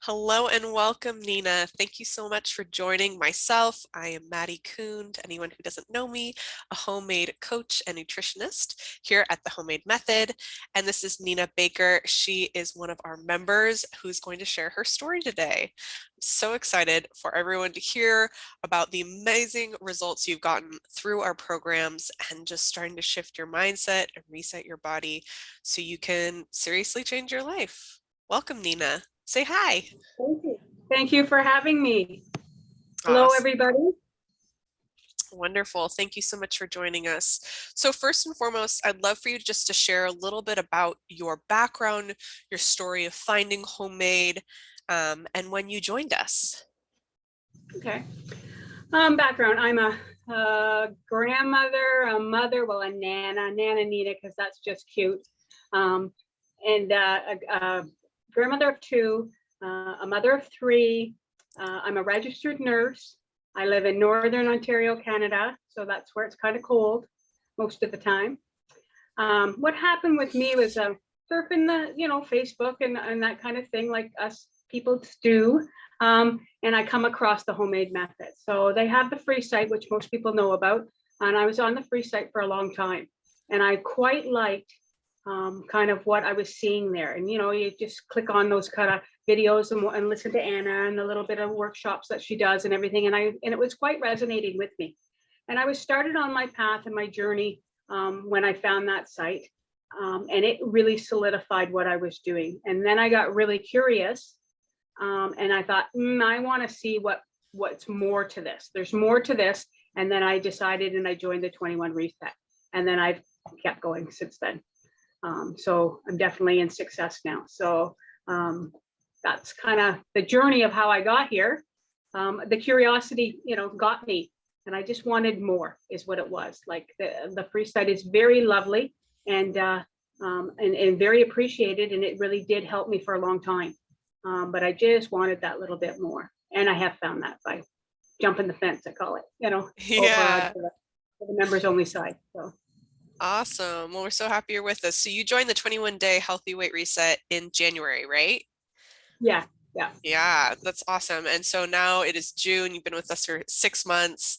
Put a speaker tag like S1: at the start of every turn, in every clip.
S1: Hello and welcome, Nina. Thank you so much for joining myself. I am Maddie Kuhn, to anyone who doesn't know me, a homemade coach and nutritionist here at the Homemade Method. And this is Nina Baker. She is one of our members who's going to share her story today. I'm so excited for everyone to hear about the amazing results you've gotten through our programs and just starting to shift your mindset and reset your body so you can seriously change your life. Welcome, Nina. Say hi.
S2: Thank you. Thank you for having me. Hello,
S1: Awesome.
S2: everybody.
S1: Wonderful. Thank you so much for joining us. So first and foremost, I'd love for you just to share a little bit about your background, your story of finding Homemade, and when you joined us.
S2: Okay. Background. I'm a grandmother, a mother, well, a Nana Nina, because that's just cute. And a grandmother of two, a mother of three. I'm a registered nurse. I live in Northern Ontario, Canada, so that's where it's kind of cold most of the time. What happened with me was surfing the, Facebook and that kind of thing, like us people do. And I come across the Homemade Method. So they have the free site, which most people know about, and I was on the free site for a long time, and I quite liked kind of what I was seeing there. And, you just click on those kind of videos and listen to Anna and the little bit of workshops that she does and everything. And it was quite resonating with me. And I was started on my path and my journey when I found that site. And it really solidified what I was doing. And then I got really curious. And I thought, I want to see what's more to this. There's more to this. And then I decided and I joined the 21 Reset. And then I've kept going since then. So I'm definitely in success now. So that's kind of the journey of how I got here. The curiosity, got me, and I just wanted more is what it was. Like the free site is very lovely and very appreciated. And it really did help me for a long time. But I just wanted that little bit more. And I have found that by jumping the fence, I call it,
S1: Yeah.
S2: over the members only side. So.
S1: Awesome. Well, we're so happy you're with us. So you joined the 21-day Healthy Weight Reset in January, right?
S2: Yeah.
S1: Yeah, that's awesome. And so now it is June. You've been with us for 6 months.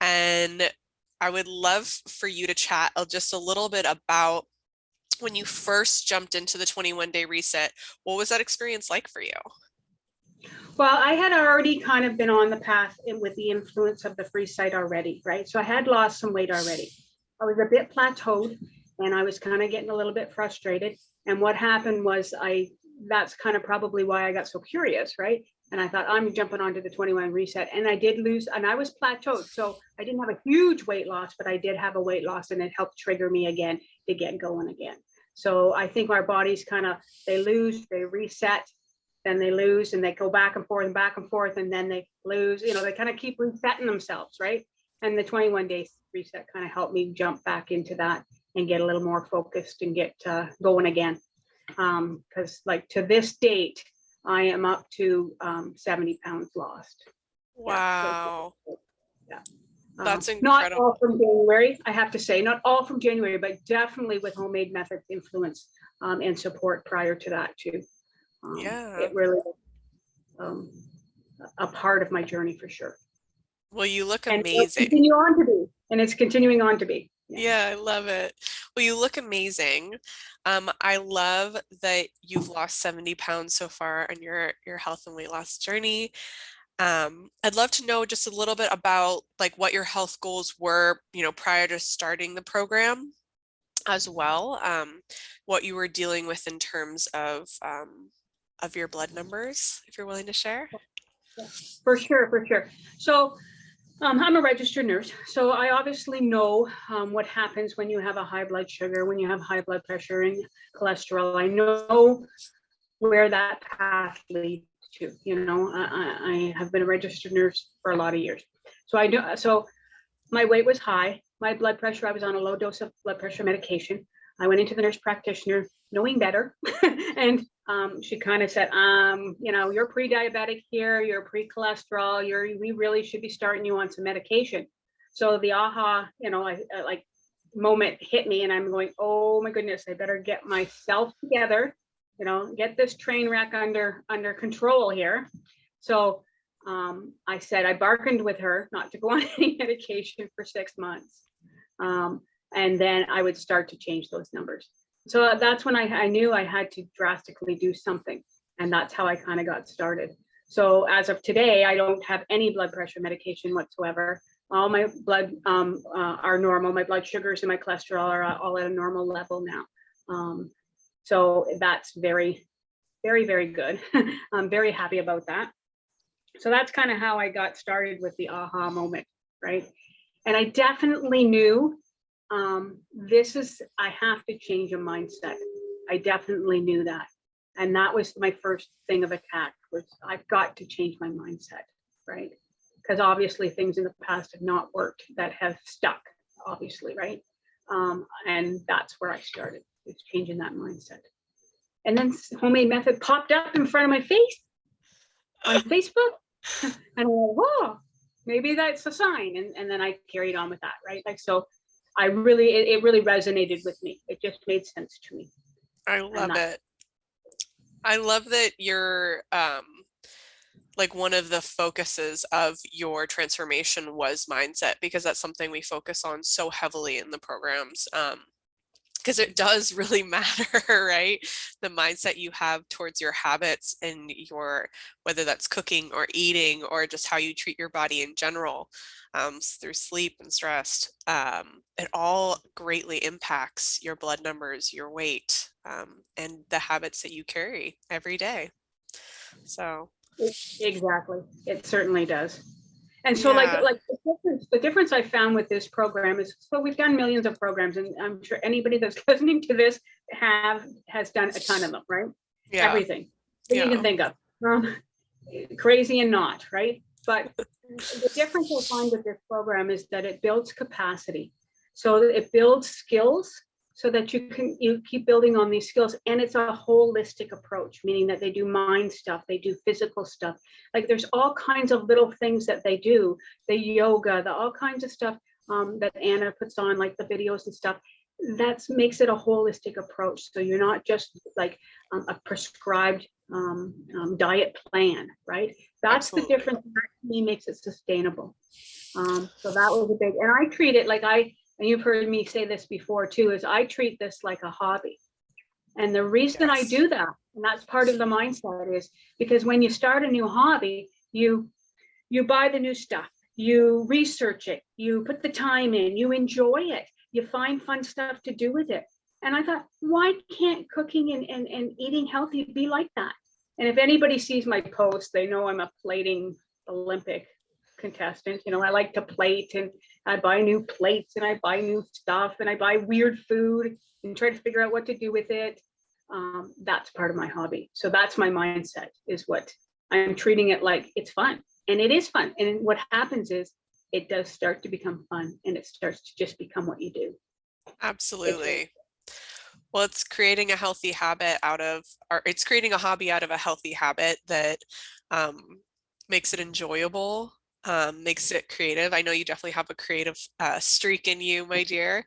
S1: And I would love for you to chat just a little bit about when you first jumped into the 21-day reset. What was that experience like for you?
S2: Well, I had already kind of been on the path with the influence of the free site already, right? So I had lost some weight already. I was a bit plateaued and I was kind of getting a little bit frustrated. And what happened was that's kind of probably why I got so curious, right? And I thought, I'm jumping onto the 21 reset. And I did lose, and I was plateaued. So I didn't have a huge weight loss, but I did have a weight loss, and it helped trigger me again to get going again. So I think our bodies kind of, they lose, they reset, then they lose, and they go back and forth, and then they lose, they kind of keep resetting themselves, right? And the 21 days reset kind of helped me jump back into that and get a little more focused and get going again. Because like to this date, I am up to 70 pounds lost.
S1: Wow.
S2: Yeah.
S1: That's incredible.
S2: Not all from January, I have to say, not all from January, but definitely with Homemade Methods influence and support prior to that too. It really a part of my journey for sure.
S1: Well, you look
S2: and
S1: amazing.
S2: It's continuing on to be.
S1: Yeah, I love it. Well, you look amazing. I love that you've lost 70 pounds so far on your health and weight loss journey. I'd love to know just a little bit about like what your health goals were, prior to starting the program as well. What you were dealing with in terms of your blood numbers, if you're willing to share.
S2: Yeah, for sure. So I'm a registered nurse, so I obviously know what happens when you have a high blood sugar, when you have high blood pressure and cholesterol. I know where that path leads to. I have been a registered nurse for a lot of years, so I know. So my weight was high, my blood pressure. I was on a low dose of blood pressure medication. I went into the nurse practitioner knowing better, and she kind of said, you're pre-diabetic here, you're pre-cholesterol, we really should be starting you on some medication. So the aha, moment hit me, and I'm going, oh my goodness, I better get myself together get this train wreck under control here. So I said, I bargained with her not to go on any medication for 6 months. And then I would start to change those numbers. So that's when I knew I had to drastically do something. And that's how I kind of got started. So as of today, I don't have any blood pressure medication whatsoever. All my blood are normal. My blood sugars and my cholesterol are all at a normal level now. So that's very, very, very good. I'm very happy about that. So that's kind of how I got started with the aha moment, right? And I definitely knew I have to change a mindset. I definitely knew that. And that was my first thing of attack, was I've got to change my mindset, right? Because obviously things in the past have not worked that have stuck, obviously, right? And that's where I started, is changing that mindset. And then Homemade Method popped up in front of my face on Facebook. And I went, whoa, maybe that's a sign. And then I carried on with that, right? Like, so it really resonated with me. It just made sense to me.
S1: I love it. I love that you're like, one of the focuses of your transformation was mindset, because that's something we focus on so heavily in the programs. Because it does really matter, right? The mindset you have towards your habits and whether that's cooking or eating or just how you treat your body in general, through sleep and stress, it all greatly impacts your blood numbers, your weight, and the habits that you carry every day. So
S2: exactly, it certainly does. And so
S1: yeah.
S2: like the difference I found with this program is, so we've done millions of programs, and I'm sure anybody that's listening to this has done a ton of them, right?
S1: Yeah.
S2: Everything that you can think of, crazy and not, right? But the difference I find with this program is that it builds capacity. So it builds skills so that you keep building on these skills. And it's a holistic approach, meaning that they do mind stuff, they do physical stuff. Like, there's all kinds of little things that they do, the yoga, all kinds of stuff that Anna puts on, like the videos and stuff. That makes it a holistic approach. So you're not just like a prescribed diet plan, right? That's
S1: Absolutely.
S2: the difference. That to me makes it sustainable. So that was a big, and I treat it like and you've heard me say this before too, is I treat this like a hobby. And the reason I do that, and that's part of the mindset, is because when you start a new hobby, you buy the new stuff, you research it, you put the time in, you enjoy it, you find fun stuff to do with it. And I thought, why can't cooking and eating healthy be like that? And if anybody sees my posts, they know I'm a plating Olympic contestant. I like to plate, and I buy new plates, and I buy new stuff, and I buy weird food and try to figure out what to do with it. That's part of my hobby. So that's my mindset, is what I'm treating it like. It's fun, and it is fun. And what happens is it does start to become fun, and it starts to just become what you do.
S1: Absolutely. Well, it's creating a healthy habit it's creating a hobby out of a healthy habit that makes it enjoyable, makes it creative. I know you definitely have a creative streak in you, my dear.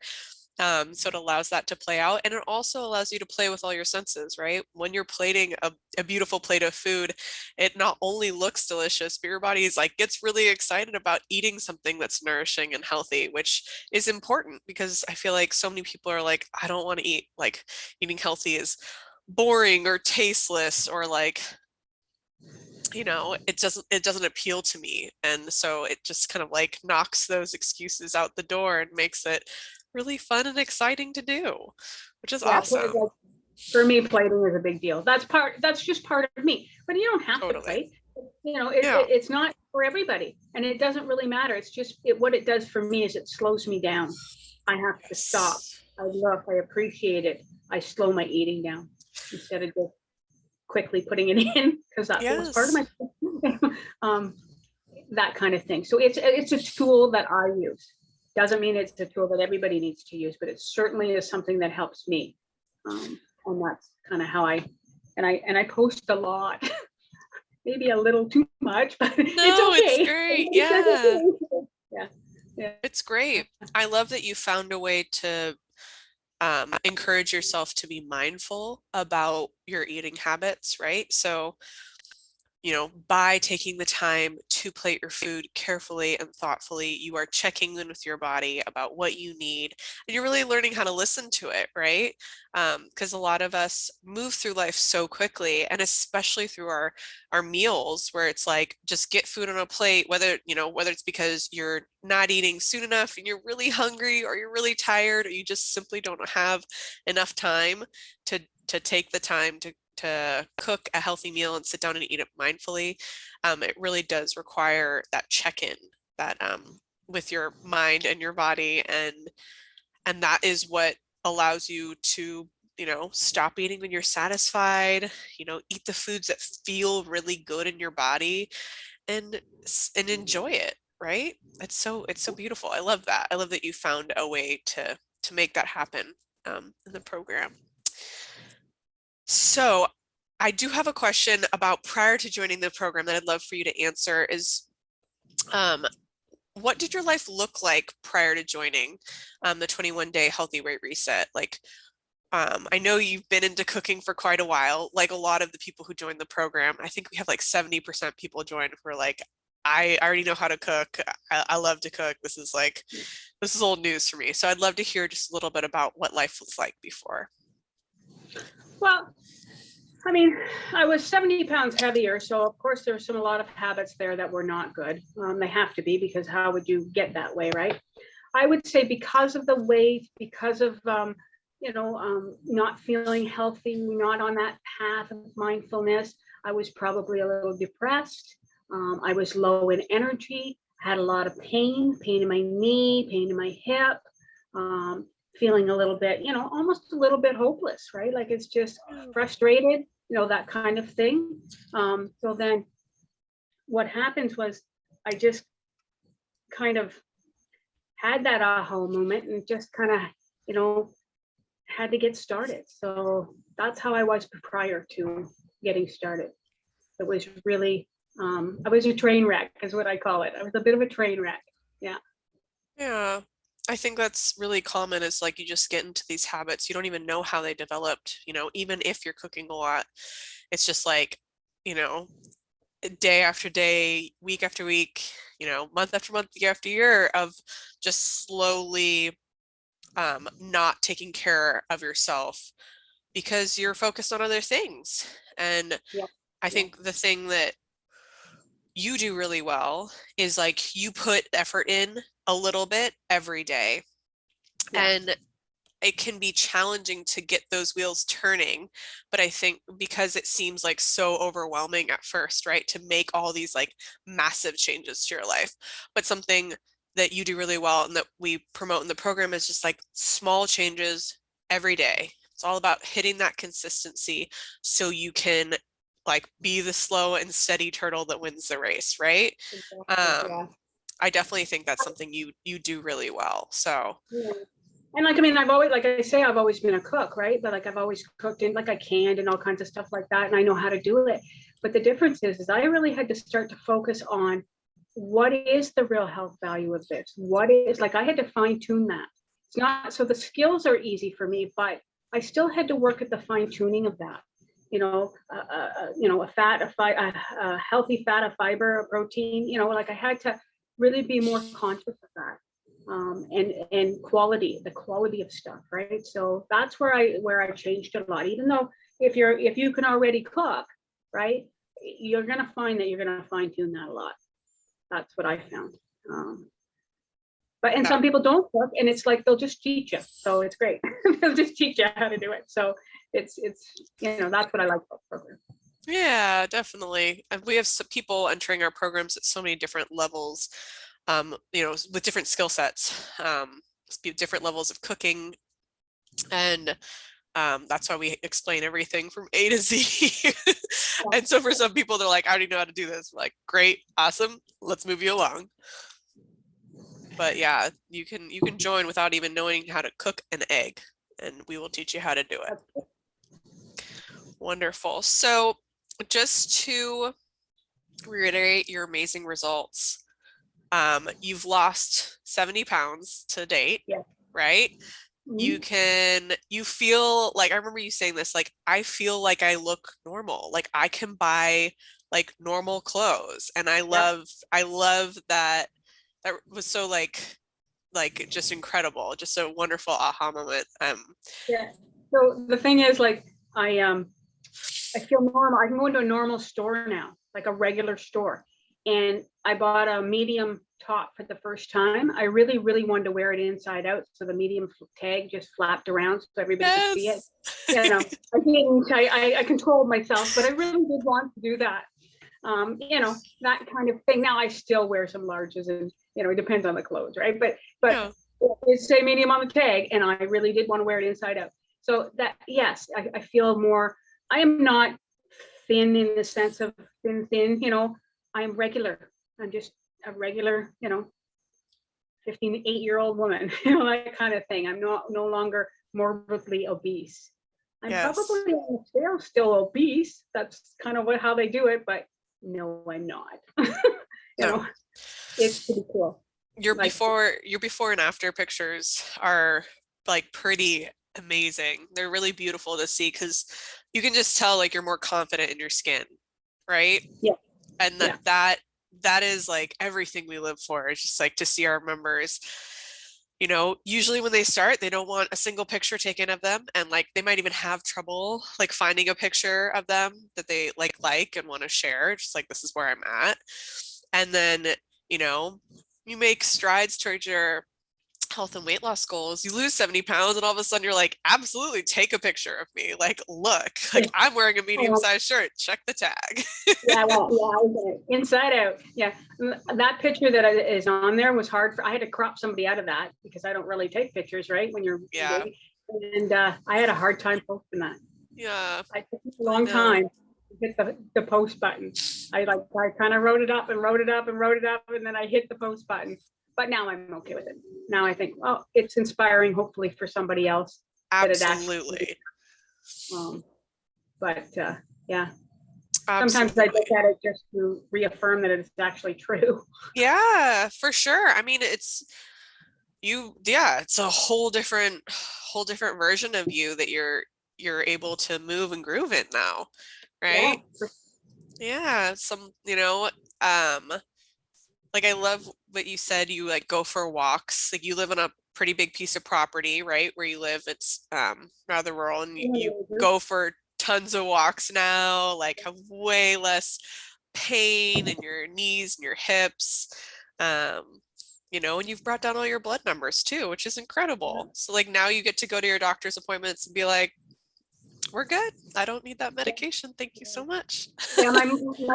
S1: So it allows that to play out, and it also allows you to play with all your senses, right? When you're plating a beautiful plate of food, it not only looks delicious, but your body is like, gets really excited about eating something that's nourishing and healthy, which is important, because I feel like so many people are like, I don't want to eat, like, eating healthy is boring or tasteless, or like, it doesn't appeal to me. And so it just kind of like knocks those excuses out the door and makes it really fun and exciting to do, which is awesome.
S2: For me, plating is a big deal. That's just part of me. But you don't have to plate. It's not for everybody, and it doesn't really matter. It's just what it does for me is it slows me down. I have to stop. I look, I appreciate it. I slow my eating down instead of just quickly putting it in, because that was part of my that kind of thing. So it's a tool that I use. Doesn't mean it's a tool that everybody needs to use, but it certainly is something that helps me. And that's kind of how I post a lot. Maybe a little too much, but it's okay.
S1: It's great. Yeah. It's great. I love that you found a way to encourage yourself to be mindful about your eating habits, right? So by taking the time to plate your food carefully and thoughtfully, you are checking in with your body about what you need, and you're really learning how to listen to it, right? Because a lot of us move through life so quickly, and especially through our meals, where it's like just get food on a plate, whether it's because you're not eating soon enough and you're really hungry, or you're really tired, or you just simply don't have enough time to take the time to cook a healthy meal and sit down and eat it mindfully. It really does require that check-in that with your mind and your body, and that is what allows you to stop eating when you're satisfied, eat the foods that feel really good in your body, and enjoy it, right? It's so beautiful. I love that. I love that you found a way to make that happen in the program. So I do have a question about prior to joining the program that I'd love for you to answer is, what did your life look like prior to joining the 21-day healthy weight reset? Like, I know you've been into cooking for quite a while, like a lot of the people who join the program. I think we have like 70% people join who are like, I already know how to cook. I love to cook. This is old news for me. So I'd love to hear just a little bit about what life was like before.
S2: Well, I mean, I was 70 pounds heavier. So of course there's a lot of habits there that were not good. They have to be, because how would you get that way, right? I would say because of the weight, because of, not feeling healthy, not on that path of mindfulness, I was probably a little depressed. I was low in energy, had a lot of pain in my knee, pain in my hip, feeling a little bit, almost a little bit hopeless, right? Like it's just frustrated, that kind of thing. So then what happens was I just kind of had that aha moment and just kind of, had to get started. So that's how I was prior to getting started. It was really, I was a train wreck is what I call it. I was a bit of a train wreck. Yeah.
S1: Yeah. I think that's really common, is like you just get into these habits. You don't even know how they developed, even if you're cooking a lot. It's just like, day after day, week after week, month after month, year after year of just slowly not taking care of yourself because you're focused on other things. And
S2: Yeah.
S1: I think the thing that you do really well is like you put effort in a little bit every day.
S2: Yes.
S1: And it can be challenging to get those wheels turning, but I think because it seems like so overwhelming at first, right, to make all these like massive changes to your life, but something that you do really well and that we promote in the program is just like small changes every day. It's all about hitting that consistency so you can like be the slow and steady turtle that wins the race, right?
S2: Exactly. Yeah.
S1: I definitely think that's something you do really well. So
S2: Yeah. And like, I mean, I've always, like I say, I've always been a cook, right? But like, I've always cooked in, like I canned and all kinds of stuff like that. And I know how to do it. But the difference is I really had to start to focus on what is the real health value of this? What is, like, I had to fine tune that. It's not, so the skills are easy for me, but I still had to work at the fine tuning of that. A healthy fat, a fiber, a protein, like I had to really be more conscious of that. And the quality of stuff, right? So that's where I changed a lot. Even though if you can already cook, right, you're gonna find that you're gonna fine tune that a lot. That's what I found. And
S1: yeah.
S2: some people don't cook, and it's like they'll just teach you. So it's great. They'll just teach you how to do it. So it's that's what I like about the program.
S1: Yeah, definitely. And we have some people entering our programs at so many different levels, with different skill sets, different levels of cooking. And that's why we explain everything from A to Z. And so for some people, they're like, I already know how to do this. We're like, great, awesome, let's move you along. But yeah, you can join without even knowing how to cook an egg, and we will teach you how to do it. Wonderful. So just to reiterate your amazing results, you've lost 70 pounds to date,
S2: Yeah.
S1: right?
S2: Mhm.
S1: you feel like, I remember you saying this, like, I feel like I look normal. Like I can buy like normal clothes. And
S2: Yep.
S1: I love that. That was so like just incredible, just a wonderful aha moment.
S2: Yeah. So the thing is, like, I feel normal. I can go into a normal store now, like a regular store. And I bought a medium top for the first time. I really, really wanted to wear it inside out. So the medium tag just flapped around so everybody could see it.
S1: Yes.
S2: You know, I didn't, I controlled myself, but I really did want to do that. That kind of thing. Now I still wear some larges and, it depends on the clothes, right? But
S1: Yeah.
S2: it's say medium on the tag and I really did want to wear it inside out. So that, yes, I feel more, I am not thin in the sense of thin, I'm regular. I'm just a regular, 58-year-old woman, that kind of thing. I'm no longer morbidly obese. I'm
S1: Yes.
S2: probably on the scale still obese. That's kind of how they do it, but no, I'm not. you
S1: No.
S2: know, it's pretty cool. Like,
S1: Your before and after pictures are like pretty amazing. They're really beautiful to see because you can just tell like you're more confident in your skin, right?
S2: yeah,
S1: And
S2: yeah,
S1: that is like everything we live for. It's just like to see our members, usually when they start, they don't want a single picture taken of them. And like they might even have trouble like finding a picture of them that they like and want to share. Just like this is where I'm at. And then, you know, you make strides towards your health and weight loss goals, you lose 70 pounds, and all of a sudden you're like, absolutely take a picture of me. Like, look,
S2: yeah.
S1: like I'm wearing a medium
S2: Oh,
S1: sized shirt. Check the tag.
S2: yeah, well, yeah, inside out. Yeah, that picture that is on there was hard for. I had to crop somebody out of that because I don't really take pictures, right? When you're
S1: Yeah.
S2: waiting, and I had a hard time posting that.
S1: Yeah.
S2: I took a
S1: I
S2: long
S1: know.
S2: time to hit the post button. I kind of wrote it up and wrote it up and wrote it up, and then I hit the post button. But now I'm okay with it. Now I think, well, it's inspiring, hopefully for somebody else that it actually.
S1: Absolutely.
S2: Um, but yeah, sometimes I look
S1: Absolutely.
S2: at it just to reaffirm that it's actually true.
S1: Yeah, for sure. I mean, it's a whole different version of you that you're able to move and groove in now,
S2: Yeah.
S1: right? Yeah, um like I love what you said, you like go for walks. Like you live on a pretty big piece of property, right? Where you live, it's rather rural, and you go for tons of walks now, like have way less pain in your knees and your hips. Um, and you've brought down all your blood numbers too, which is incredible. So like now you get to go to your doctor's appointments and be like, we're good. I don't need that medication. Thank you so much.
S2: Yeah, my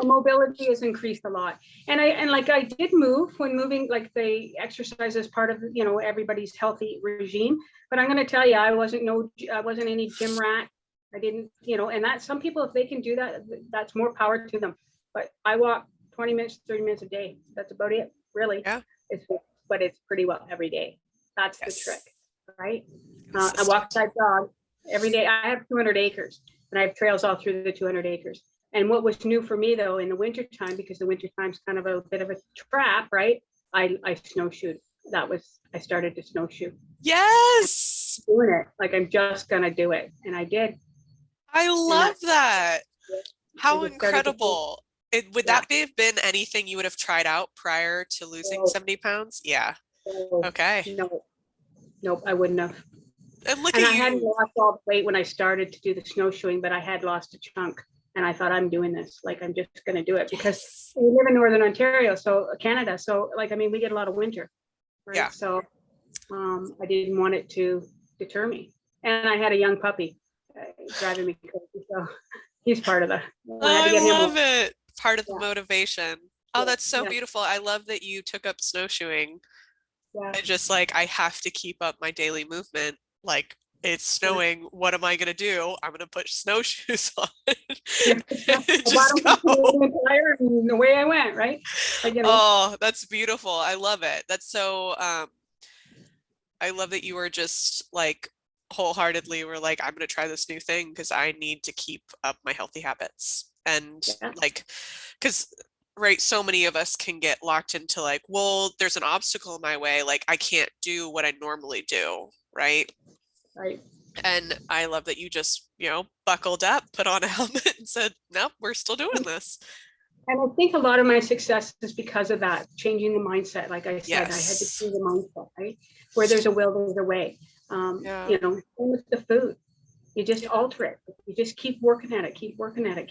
S2: mobility has increased a lot, and like I did move when moving, like they exercise as part of everybody's healthy regime. But I'm going to tell you, I wasn't any gym rat. I didn't, and that some people, if they can do that, that's more power to them. But I walk 20 minutes, 30 minutes a day. That's about it, really.
S1: Yeah.
S2: It's but it's pretty well every day. That's the trick,
S1: Yes.
S2: right? I walk
S1: Consistent.
S2: side dog every day. I have 200 acres and I have trails all through the 200 acres. And what was new for me though in the winter time, because the winter time's kind of a bit of a trap, right? I snowshoed. I started to snowshoe.
S1: Yes.
S2: Doing it like I'm just gonna do it, and I did,
S1: I
S2: and
S1: love
S2: that
S1: that.
S2: I
S1: How
S2: just started to think,
S1: incredible. Would
S2: yeah.
S1: that have been anything you would have tried out prior to losing
S2: So,
S1: 70 pounds? Yeah.
S2: so
S1: Okay.
S2: no, nope, I wouldn't have.
S1: And look
S2: And
S1: at
S2: I hadn't
S1: you.
S2: lost all the weight when I started to do the snowshoeing, but I had lost a chunk. And I thought, I'm doing this. Like, I'm just going to do it because
S1: Yes.
S2: we live in Northern Ontario, so Canada. So, like, I mean, we get a lot of winter,
S1: Yeah.
S2: right? So, I didn't want it to deter me. And I had a young puppy driving me crazy. So, he's part of I
S1: Oh,
S2: had to
S1: I
S2: get him.
S1: love it. Part of the
S2: Yeah,
S1: motivation. Oh,
S2: yeah,
S1: that's so
S2: yeah,
S1: beautiful. I love that you took up snowshoeing.
S2: yeah.
S1: I just like, I have to keep up my daily movement. Like, it's
S2: Yeah.
S1: snowing. What am I going to do? I'm going to put snowshoes on
S2: Yeah.
S1: and
S2: I bought
S1: just
S2: him some
S1: go.
S2: Canadian Tire and away I went, right? Like,
S1: Oh, that's beautiful. I love it. That's so I love that you were just like wholeheartedly were like, I'm gonna try this new thing because I need to keep up my healthy habits. And
S2: yeah,
S1: like, because right, so many of us can get locked into like, well, there's an obstacle in my way, like I can't do what I normally do, right?
S2: right.
S1: And I love that you just, buckled up, put on a helmet and said, nope, we're still doing this.
S2: And I think a lot of my success is because of that, changing the mindset. Like I said, I had to
S1: Yes.
S2: change the mindset, right? Where there's a will, there's a way.
S1: Yeah.
S2: Same with the food. You just
S1: Yeah.
S2: alter it. You just keep working at it, keep working at it,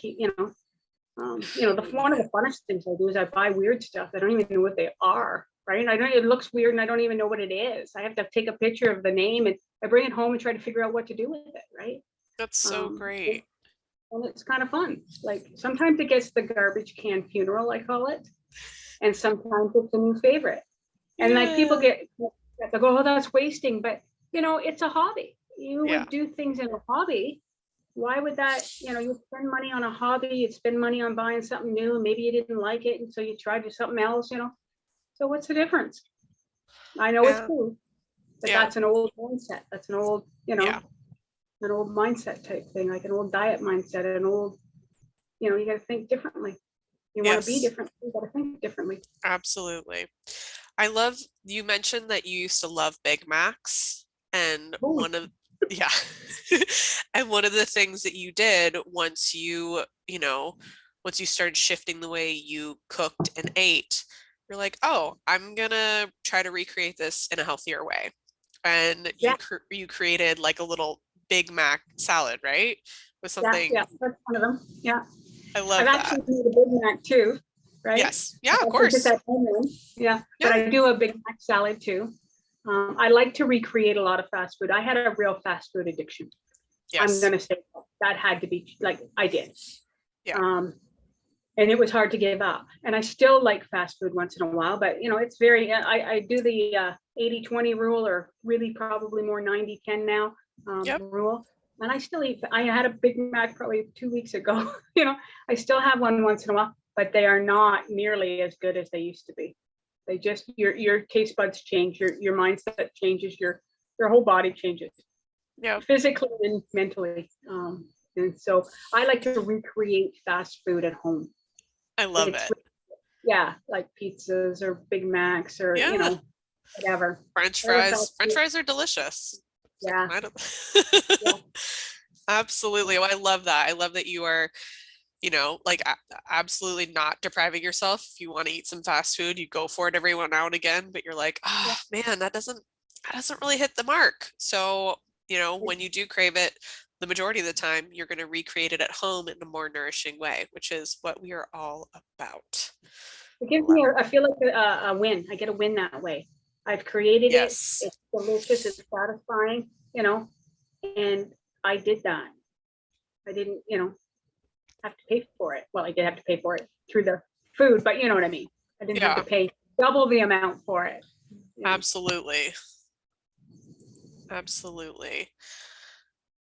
S2: one of the funnest things I do is I buy weird stuff. I don't even know what they are, right? It looks weird and I don't even know what it is. I have to take a picture of the name and I bring it home and try to figure out what to do with it, right?
S1: That's so great.
S2: And it's kind of fun. Like sometimes it gets the garbage can funeral, I call it. And sometimes it's a new favorite. And like people
S1: Yeah.
S2: they go, oh, that's wasting. But it's a hobby. You
S1: Yeah.
S2: would do things in a hobby. Why would that, you spend money on a hobby, you spend money on buying something new, maybe you didn't like it, and so you tried to do something else, So what's the difference? I know it's
S1: Yeah.
S2: food, but
S1: Yeah.
S2: that's an old mindset. That's an old,
S1: Yeah.
S2: an old mindset type thing, like an old diet mindset, an old, you got to think differently. You want to be
S1: Yes.
S2: different, you got to think differently.
S1: Absolutely. I love you mentioned that you used to love Big Macs, and
S2: Oh,
S1: yeah. And one of the things that you did once you started shifting the way you cooked and ate, you're like, "Oh, I'm gonna try to recreate this in a healthier way." And
S2: yeah,
S1: you created like a little Big Mac salad, right? With
S2: yeah,
S1: something.
S2: that's one of them. Yeah.
S1: I
S2: I've
S1: love that.
S2: actually made a Big Mac too, right?
S1: Yes. Yeah, of
S2: Just
S1: course.
S2: at home one. Yeah, but
S1: Yeah.
S2: I do a Big Mac salad too. I like to recreate a lot of fast food. I had a real fast food addiction. I'm
S1: Yes.
S2: gonna say that had to be like I did,
S1: Yeah.
S2: um, and it was hard to give up. And I still like fast food once in a while, but it's very. I do the 80-20 rule, or really probably more 90-10 now
S1: Yep.
S2: rule. And I still eat. I had a Big Mac probably 2 weeks ago. I still have one once in a while, but they are not nearly as good as they used to be. They just your taste buds change, your mindset changes, your whole body changes,
S1: Yep.
S2: physically and mentally. And so I like to recreate fast food at home.
S1: I love
S2: It's
S1: it.
S2: yeah, like pizzas or Big Macs or
S1: Yeah.
S2: whatever.
S1: French
S2: All the fast
S1: fries. French
S2: food.
S1: fries are delicious. It's like,
S2: Yeah,
S1: I don't.
S2: yeah,
S1: Absolutely. Well, I love that. I love that you are, like absolutely not depriving yourself. If you want to eat some fast food, you go for it every now and again, but you're like,
S2: yeah.
S1: man, that doesn't really hit the mark. So, when you do crave it, the majority of the time, you're going to recreate it at home in a more nourishing way, which is what we are all about.
S2: It gives
S1: Love
S2: me
S1: it.
S2: I feel like a win. I get a win that way. I've created it.
S1: Yes.
S2: It's delicious. It's satisfying. And I did that. I didn't, have to pay for it. Well, I did have to pay for it through the food, but you know what I mean. I didn't have to
S1: Yeah,
S2: pay double the amount for it.
S1: absolutely. Absolutely.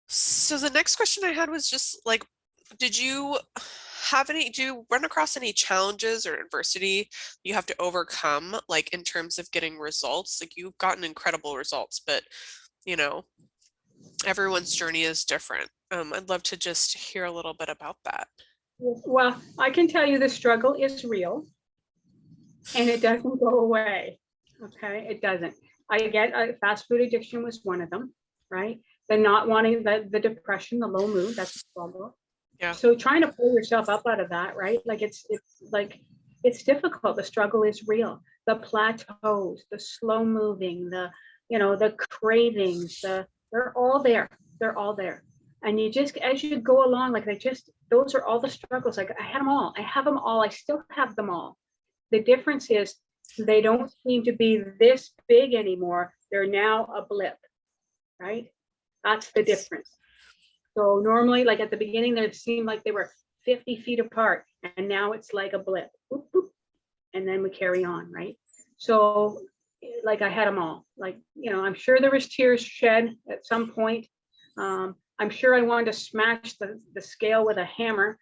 S1: So the next question I had was just like, do you run across any challenges or adversity you have to overcome, like in terms of getting results? Like you've gotten incredible results, but you know, everyone's journey is different. I'd love to just hear a little bit about that.
S2: Well, I can tell you the struggle is real and it doesn't go away. Okay, it doesn't. I get fast food addiction was one of them, right? The not wanting the depression, the low mood, that's a struggle.
S1: Yeah.
S2: So trying to pull yourself up out of that, right? Like it's difficult. The struggle is real. The plateaus, the slow moving, the cravings, they're all there. They're all there. And you just as you go along, like those are all the struggles. Like I had them all. I have them all. I still have them all. The difference is they don't seem to be this big anymore. They're now a blip, right? That's the difference. So normally, like at the beginning, they seemed like they were 50 feet apart, and now it's like a blip, boop, boop, and then we carry on, right? So, like I had them all. Like I'm sure there was tears shed at some point. I'm sure I wanted to smash the scale with a hammer,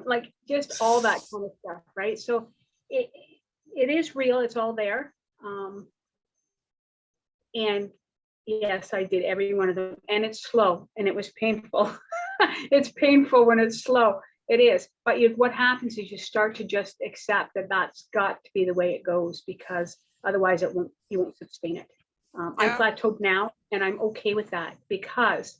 S2: like just all that kind of stuff, right? So it is real. It's all there, and yes, I did every one of them, and it's slow, and it was painful. It's painful when it's slow. It is, but what happens is you start to just accept that that's got to be the way it goes because otherwise you won't sustain it. I'm
S1: Yeah.
S2: plateaued now, and I'm okay with that because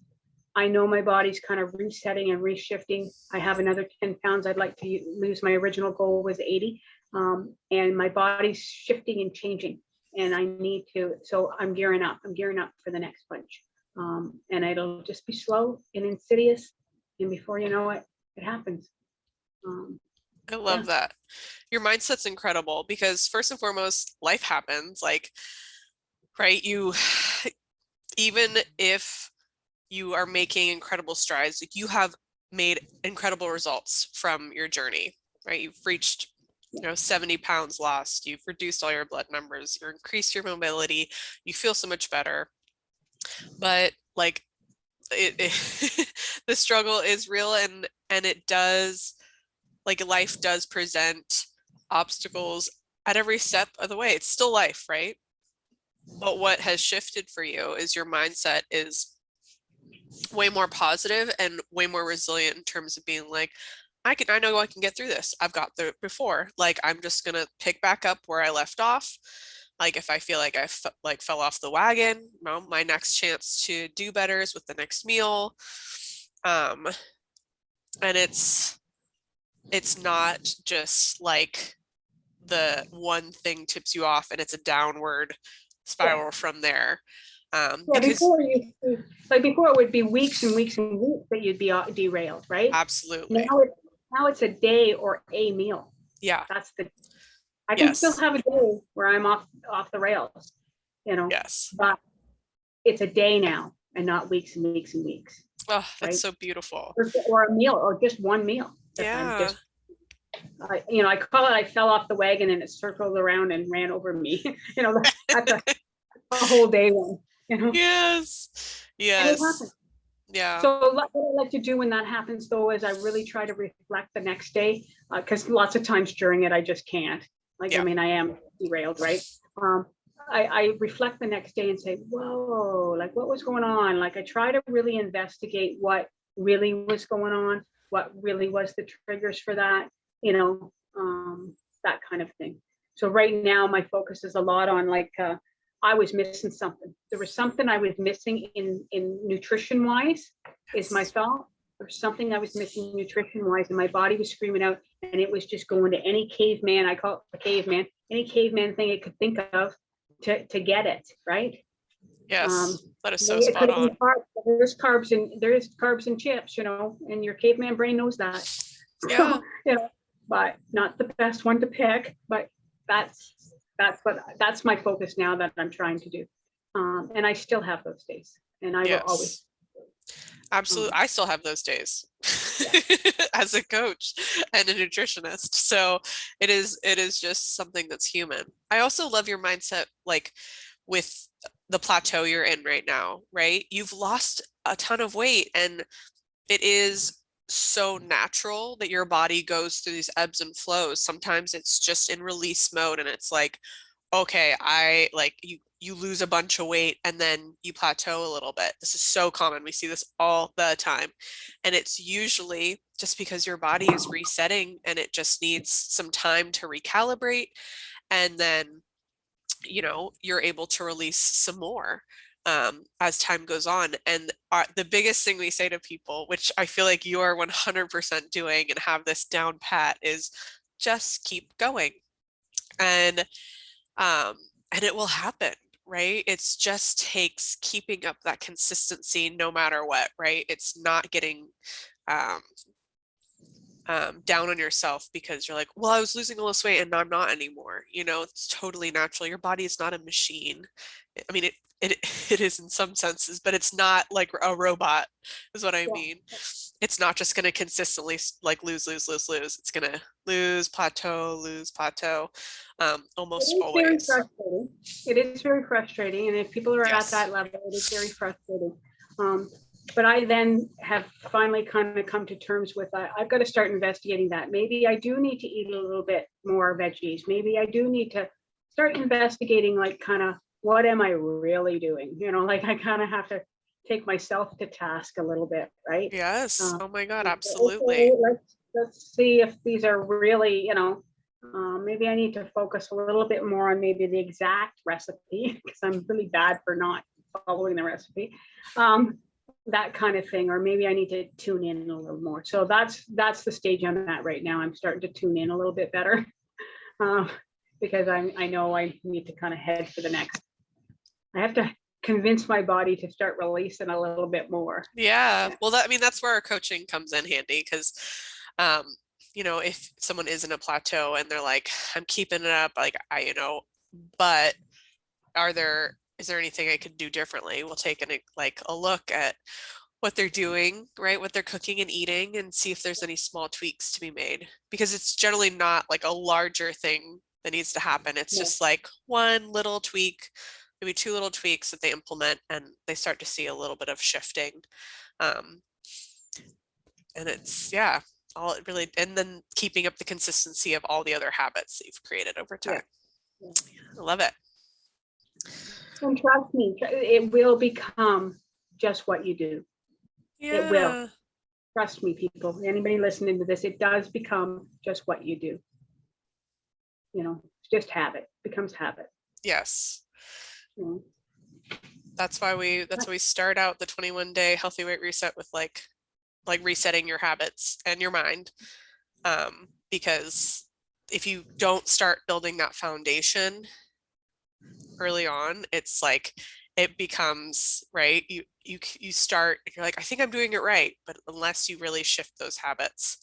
S2: I know my body's kind of resetting and reshifting. I have another 10 pounds I'd like to lose. My original goal was 80. And my body's shifting and changing. And I need to, so I'm gearing up. I'm gearing up for the next bunch. And it'll just be slow and insidious. And before you know it, it happens.
S1: I
S2: Yeah.
S1: love that. Your mindset's incredible because first and foremost, life happens. Like, right? You, even if you are making incredible strides, like you have made incredible results from your journey, right? You've reached, 70 pounds lost, you've reduced all your blood numbers, you've increased your mobility, you feel so much better. But like the struggle is real, and it does, like, life does present obstacles at every step of the way. It's still life, right? But what has shifted for you is your mindset is way more positive and way more resilient in terms of being like, I know I can get through this. I've got through it before. Like, I'm just gonna pick back up where I left off. Like, if I feel like like fell off the wagon, well, my next chance to do better is with the next meal. Um, and it's not just like the one thing tips you off and it's a downward
S2: Yeah.
S1: spiral from there.
S2: Yeah,
S1: Because
S2: before it would be weeks and weeks and weeks that you'd be derailed, right?
S1: absolutely,
S2: Now it's a day or a meal.
S1: yeah,
S2: That's the I can still
S1: yes,
S2: have a day where I'm off the rails,
S1: yes.
S2: but it's a day now and not weeks and weeks and weeks,
S1: Oh, that's
S2: right?
S1: so beautiful.
S2: Or a meal or just one meal. That I'm
S1: Yeah.
S2: just I call it I fell off the wagon and it circled around and ran over me. That's a whole day one,
S1: Yes.
S2: and it
S1: Yes.
S2: happens.
S1: Yeah.
S2: So what I like to do when that happens, though, is I really try to reflect the next day, because lots of times during it, I just can't. Like, I
S1: Yeah.
S2: mean, I am derailed, right? I reflect the next day and say, whoa, like what was going on? Like I try to really investigate what really was going on, what really was the triggers for that, that kind of thing. So right now, my focus is a lot on like, I was missing something. There was something I was missing in nutrition wise, is my
S1: Yes.
S2: thought. There's something I was missing nutrition wise, and my body was screaming out, and it was just going to any caveman. I call it a caveman, any caveman thing it could think of to get it right. Um,
S1: Yes. That is so
S2: it
S1: spot
S2: could have been
S1: on.
S2: there's carbs and chips, and your caveman brain knows that.
S1: Yeah.
S2: So, but not the best one to pick. But that's my focus now that I'm trying to do. And I still have those days, and I will always.
S1: Yes. Absolutely.
S2: Um,
S1: I still have those days
S2: yeah,
S1: as a coach and a nutritionist. So it is just something that's human. I also love your mindset, like with the plateau you're in right now, right? You've lost a ton of weight, and it is so natural that your body goes through these ebbs and flows. Sometimes it's just in release mode and it's like, okay, I like you lose a bunch of weight and then you plateau a little bit. This is so common. We see this all the time. And it's usually just because your body is resetting and it just needs some time to recalibrate. And then, you're able to release some more as time goes on. And the biggest thing we say to people, which I feel like you are 100% doing and have this down pat, is just keep going. And um, and it will happen, right? It's just takes keeping up that consistency no matter what, right? It's not getting um, down on yourself because you're like, well, I was losing all this weight and I'm not anymore. It's totally natural. Your body is not a machine. I mean, it it is in some senses, but it's not like a robot, is what I
S2: yeah.
S1: mean. It's not just going to consistently like lose, lose, lose, lose. It's going to lose, plateau,
S2: It
S1: almost
S2: is very
S1: always.
S2: frustrating. It is very frustrating, and if people are at
S1: Yes.
S2: that level, it is very frustrating. But I then have finally kind of come to terms with I've got to start investigating that. Maybe I do need to eat a little bit more veggies. Maybe I do need to start investigating, like, kind of what am I really doing? Like I kind of have to take myself to task a little bit, right?
S1: Yes.
S2: Um,
S1: Oh my God,
S2: okay,
S1: absolutely.
S2: let's see if these are really, Maybe I need to focus a little bit more on maybe the exact recipe because I'm really bad for not following the recipe. That kind of thing, or maybe I need to tune in a little more. So that's the stage I'm at right now. I'm starting to tune in a little bit better because I know I need to kind of head for the next. I have to convince my body to start releasing a little bit more.
S1: Yeah. Well, I mean, that's where our coaching comes in handy because, you know, if someone is in a plateau and they're like, I'm keeping it up, like but is there anything I could do differently? We'll take a look at what they're doing, right? What they're cooking and eating, and see if there's any small tweaks to be made, because it's generally not like a larger thing that needs to happen. It's
S2: Yeah.
S1: just like one little tweak, maybe two little tweaks that they implement, and they start to see a little bit of shifting. And it's, yeah, all it really, and then keeping up the consistency of all the other habits that you've created over time.
S2: Yeah.
S1: I love it.
S2: And trust me, it will become just what you do.
S1: Yeah.
S2: It will. Trust me, people. Anybody listening to this, it does become just what you do. You know, it's just habit. It becomes habit.
S1: Yes.
S2: You know?
S1: That's why we start out the 21-day healthy weight reset with like resetting your habits and your mind. Because if you don't start building that foundation early on, it's like it becomes, right, you start, you're like, I think I'm doing it right, but unless you really shift those habits,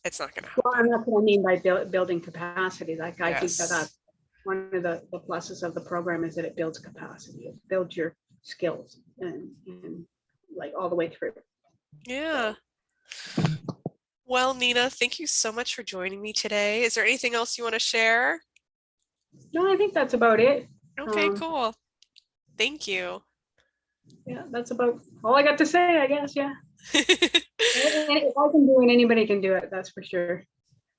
S1: it's not going to happen.
S2: Well, and that's what I mean by building capacity. Like, I think
S1: Yes.
S2: that's one of the pluses of the program, is that it builds capacity. It builds your skills and like all the way through.
S1: Yeah. Well, Nina, thank you so much for joining me today. Is there anything else you want to share?
S2: No, I think that's about it.
S1: Okay, cool. Thank you.
S2: Yeah, that's about all I got to say, I guess. Yeah. If I can do it, anybody can do it. That's for sure.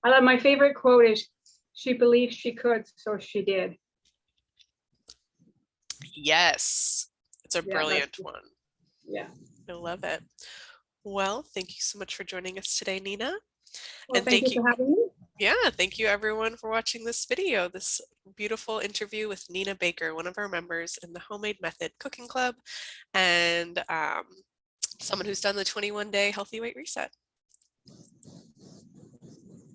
S2: I love, my favorite quote is, "She believed she could, so she did."
S1: Yes, it's a
S2: Yeah,
S1: brilliant one.
S2: Yeah.
S1: I love it. Well, thank you so much for joining us today, Nina.
S2: Well,
S1: And
S2: thank you for having me.
S1: Yeah, thank you everyone for watching this video, this beautiful interview with Nina Baker, one of our members in the Homemade Method Cooking Club, and someone who's done the 21-day healthy weight reset.